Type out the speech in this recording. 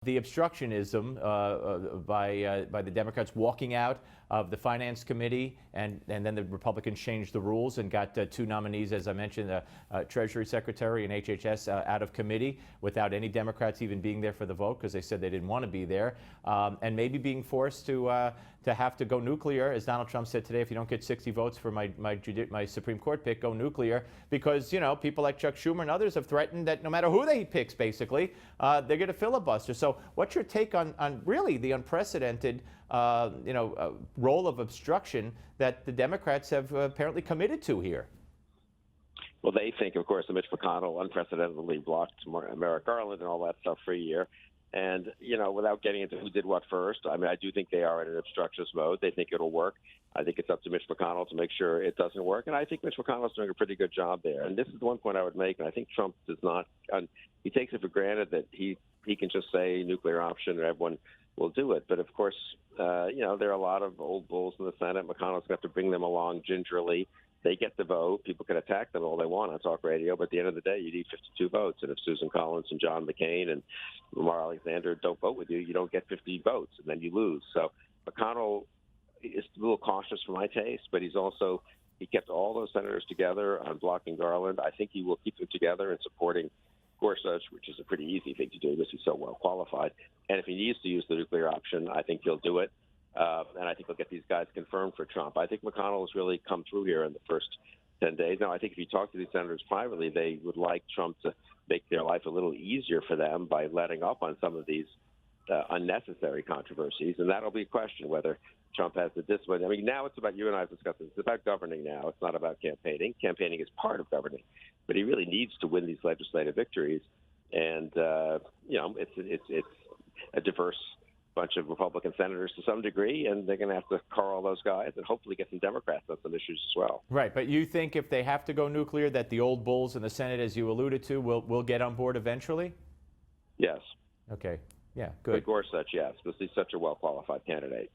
the obstructionism by the Democrats walking out of the Finance Committee, and then the Republicans changed the rules and got two nominees, as I mentioned, Treasury Secretary and HHS out of committee without any Democrats even being there for the vote because they said they didn't want to be there, and maybe being forced to have to go nuclear, as Donald Trump said today. If you don't get 60 votes for my Supreme Court pick, go nuclear, because people like Chuck Schumer and others have threatened that no matter who they picks, basically, they're going to filibuster. So, what's your take on really the unprecedented role of obstruction that the Democrats have apparently committed to here? Well, they think, of course, that Mitch McConnell unprecedentedly blocked Merrick Garland and all that stuff for a year. And, without getting into who did what first, I mean, I do think they are in an obstructionist mode. They think it'll work. I think it's up to Mitch McConnell to make sure it doesn't work. And I think Mitch McConnell's doing a pretty good job there. And this is the one point I would make. And I think Trump does not he takes it for granted that he can just say nuclear option and everyone will do it. But, of course, there are a lot of old bulls in the Senate. McConnell's going to have to bring them along gingerly. They get the vote. People can attack them all they want on talk radio, but at the end of the day, you need 52 votes. And if Susan Collins and John McCain and Lamar Alexander don't vote with you, you don't get 50 votes, and then you lose. So McConnell is a little cautious for my taste, but he kept all those senators together on blocking Garland. I think he will keep them together in supporting Gorsuch, which is a pretty easy thing to do because he's so well qualified. And if he needs to use the nuclear option, I think he'll do it. And I think he'll get these guys confirmed for Trump. I think McConnell has really come through here in the first 10 days. Now, I think if you talk to these senators privately, they would like Trump to make their life a little easier for them by letting up on some of these unnecessary controversies. And that'll be a question whether Trump has the discipline. I mean, now it's about, you and I have discussed this, it's about governing now. It's not about campaigning. Campaigning is part of governing. But he really needs to win these legislative victories. And, it's a diverse bunch of Republican senators to some degree, and they're going to have to car all those guys and hopefully get some Democrats on some issues as well. Right, but you think if they have to go nuclear, that the old bulls in the Senate, as you alluded to, will get on board eventually? Yes. Okay. Yeah, good. Gorsuch, yes, because he's such a well-qualified candidate.